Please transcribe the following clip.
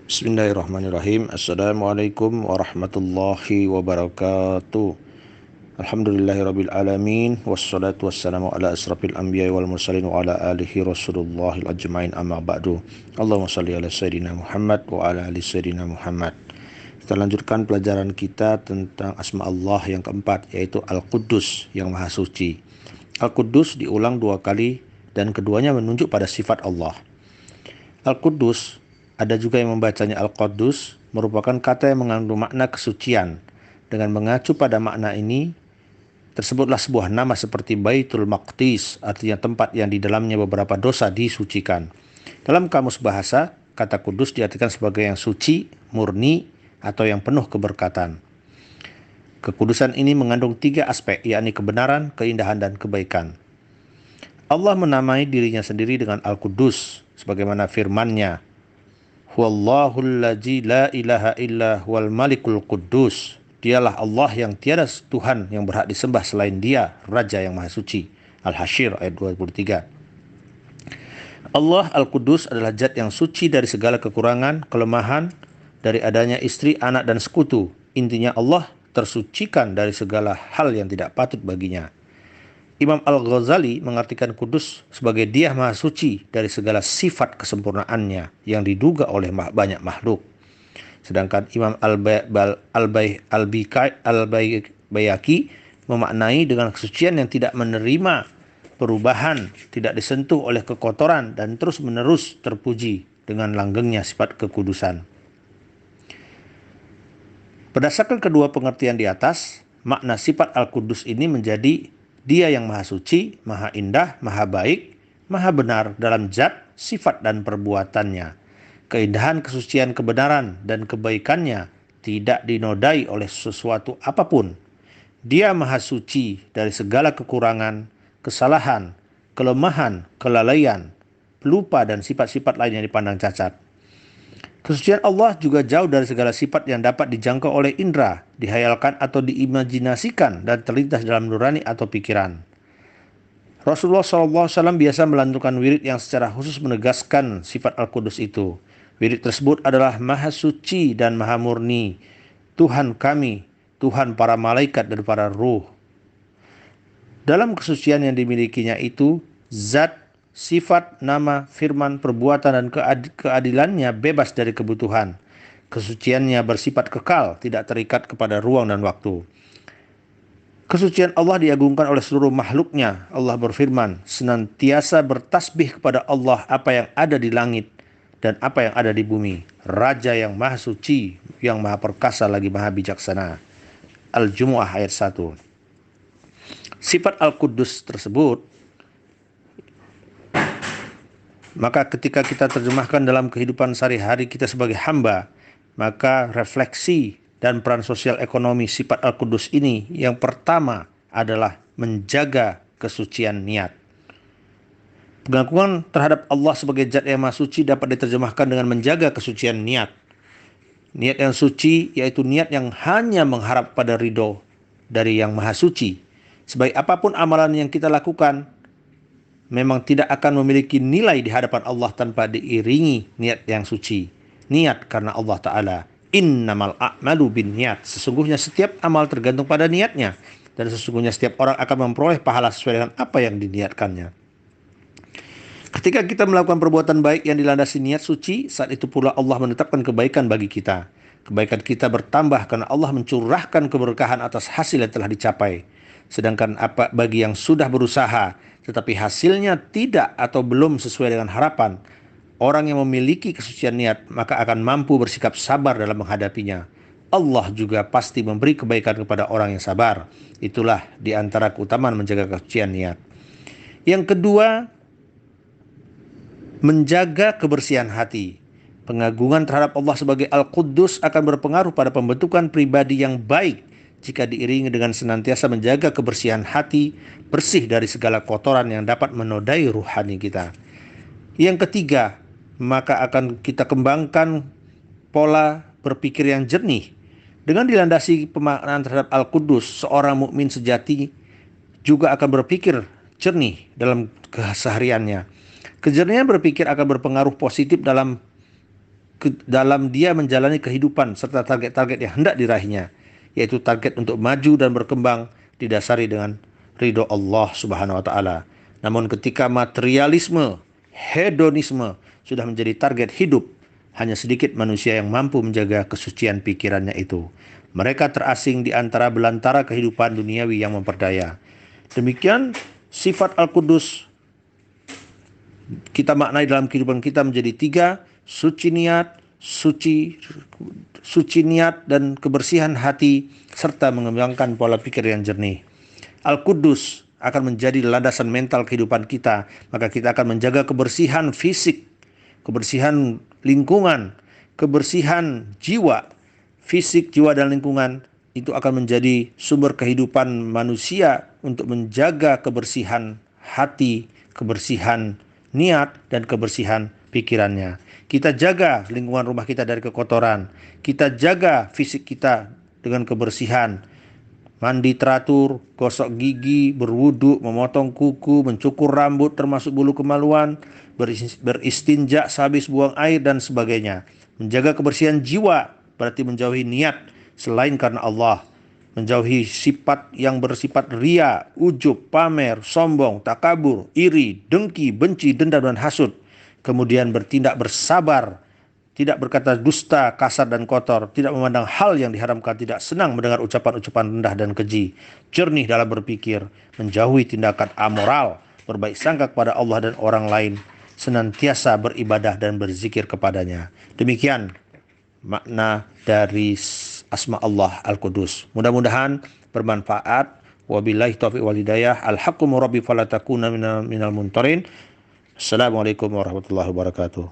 Bismillahirrahmanirrahim. Assalamualaikum warahmatullahi wabarakatuh. Alhamdulillahirabbil alamin wassalatu wassalamu ala asrafil anbiya'i wal mursalin wa ala alihi rasulullahil ajmain amma ba'du. Allahumma shalli ala sayidina Muhammad wa ala ali sayidina Muhammad. Kita lanjutkan pelajaran kita tentang asma Allah yang keempat, yaitu Al-Quddus, yang Maha Suci. Al-Quddus diulang 2 kali dan keduanya menunjuk pada sifat Allah. Al-Quddus, ada juga yang membacanya Al-Quddus, merupakan kata yang mengandung makna kesucian. Dengan mengacu pada makna ini, tersebutlah sebuah nama seperti Baitul Maqdis, artinya tempat yang di dalamnya beberapa dosa disucikan. Dalam kamus bahasa, kata kudus diartikan sebagai yang suci, murni, atau yang penuh keberkatan. Kekudusan ini mengandung 3 aspek, yakni kebenaran, keindahan, dan kebaikan. Allah menamai dirinya sendiri dengan Al-Quddus, sebagaimana firman-Nya, Huwallahul ladzi la ilaha illa huwal malikul quddus. Dialah Allah yang tiada Tuhan yang berhak disembah selain Dia, Raja yang Maha Suci. Al-Hasyr ayat 23. Allah Al-Quddus adalah zat yang suci dari segala kekurangan, kelemahan, dari adanya istri, anak, dan sekutu. Intinya Allah tersucikan dari segala hal yang tidak patut baginya. Imam Al-Ghazali mengartikan kudus sebagai Dia Maha Suci dari segala sifat kesempurnaannya yang diduga oleh banyak makhluk. Sedangkan Imam Al-Bayhaqi memaknai dengan kesucian yang tidak menerima perubahan, tidak disentuh oleh kekotoran, dan terus-menerus terpuji dengan langgengnya sifat kekudusan. Berdasarkan kedua pengertian di atas, makna sifat Al-Quddus ini menjadi Dia yang Maha Suci, Maha Indah, Maha Baik, Maha Benar dalam zat, sifat, dan perbuatannya. Keindahan, kesucian, kebenaran, dan kebaikannya tidak dinodai oleh sesuatu apapun. Dia Maha Suci dari segala kekurangan, kesalahan, kelemahan, kelalaian, pelupa, dan sifat-sifat lain yang dipandang cacat. Kesucian Allah juga jauh dari segala sifat yang dapat dijangkau oleh indera, dihayalkan atau diimajinasikan, dan terlintas dalam nurani atau pikiran. Rasulullah SAW biasa melantunkan wirid yang secara khusus menegaskan sifat Al-Quddus itu. Wirid tersebut adalah Maha Suci dan Maha Murni, Tuhan kami, Tuhan para malaikat dan para ruh. Dalam kesucian yang dimilikinya itu, zat, sifat, nama, firman, perbuatan, dan keadilannya bebas dari kebutuhan. Kesuciannya bersifat kekal, tidak terikat kepada ruang dan waktu. Kesucian Allah diagungkan oleh seluruh makhluknya. Allah berfirman, senantiasa bertasbih kepada Allah apa yang ada di langit dan apa yang ada di bumi. Raja yang Maha Suci, yang Maha Perkasa lagi Maha Bijaksana. Al-Jumu'ah ayat 1. Sifat Al-Quddus tersebut, maka ketika kita terjemahkan dalam kehidupan sehari-hari kita sebagai hamba, maka refleksi dan peran sosial ekonomi sifat Al-Quddus ini yang pertama adalah menjaga kesucian niat. Pengakuan terhadap Allah sebagai zat yang Maha Suci dapat diterjemahkan dengan menjaga kesucian niat. Niat yang suci yaitu niat yang hanya mengharap pada ridho dari yang Maha Suci. Sebaik apapun amalan yang kita lakukan, memang tidak akan memiliki nilai di hadapan Allah tanpa diiringi niat yang suci. Niat karena Allah Ta'ala. Innamal a'malu bin niat. Sesungguhnya setiap amal tergantung pada niatnya. Dan sesungguhnya setiap orang akan memperoleh pahala sesuai dengan apa yang diniatkannya. Ketika kita melakukan perbuatan baik yang dilandasi niat suci, saat itu pula Allah menetapkan kebaikan bagi kita. Kebaikan kita bertambah karena Allah mencurahkan keberkahan atas hasil yang telah dicapai. Sedangkan apa bagi yang sudah berusaha tetapi hasilnya tidak atau belum sesuai dengan harapan, orang yang memiliki kesucian niat maka akan mampu bersikap sabar dalam menghadapinya. Allah juga pasti memberi kebaikan kepada orang yang sabar. Itulah di antara keutamaan menjaga kesucian niat. Yang kedua, menjaga kebersihan hati. Pengagungan terhadap Allah sebagai Al-Quddus akan berpengaruh pada pembentukan pribadi yang baik jika diiringi dengan senantiasa menjaga kebersihan hati, bersih dari segala kotoran yang dapat menodai ruhani kita. Yang ketiga, maka akan kita kembangkan pola berpikir yang jernih. Dengan dilandasi pemaknaan terhadap Al-Quddus, seorang mukmin sejati juga akan berpikir jernih dalam kesehariannya. Kejernihan berpikir akan berpengaruh positif dalam dalam dia menjalani kehidupan serta target-target yang hendak diraihnya, yaitu target untuk maju dan berkembang didasari dengan ridho Allah Subhanahu wa taala. Namun ketika materialisme, hedonisme sudah menjadi target hidup, hanya sedikit manusia yang mampu menjaga kesucian pikirannya itu. Mereka terasing di antara belantara kehidupan duniawi yang memperdaya. Demikian sifat Al-Qudus kita maknai dalam kehidupan kita menjadi tiga: suci niat, suci niat dan kebersihan hati, serta mengembangkan pola pikir yang jernih. Al-Qudus akan menjadi landasan mental kehidupan kita, maka kita akan menjaga kebersihan fisik, kebersihan lingkungan, kebersihan jiwa. Fisik, jiwa, dan lingkungan itu akan menjadi sumber kehidupan manusia untuk menjaga kebersihan hati, kebersihan niat, dan kebersihan pikirannya. Kita jaga lingkungan rumah kita dari kekotoran. Kita jaga fisik kita dengan kebersihan. Mandi teratur, gosok gigi, berwudu, memotong kuku, mencukur rambut termasuk bulu kemaluan, beristinja sehabis buang air, dan sebagainya. Menjaga kebersihan jiwa berarti menjauhi niat selain karena Allah. Menjauhi sifat yang bersifat ria, ujub, pamer, sombong, takabur, iri, dengki, benci, dendam, dan hasud. Kemudian bertindak bersabar, tidak berkata dusta, kasar, dan kotor, tidak memandang hal yang diharamkan, tidak senang mendengar ucapan-ucapan rendah dan keji, jernih dalam berpikir, menjauhi tindakan amoral, berbaik sangka kepada Allah dan orang lain, senantiasa beribadah dan berzikir kepadanya. Demikian makna dari asma Allah Al-Qudus. Mudah-mudahan bermanfaat. Wabillahi taufiq wal hidayah. Al-haqqu rabbi fala takuna minal muntarin. Assalamualaikum warahmatullahi wabarakatuh.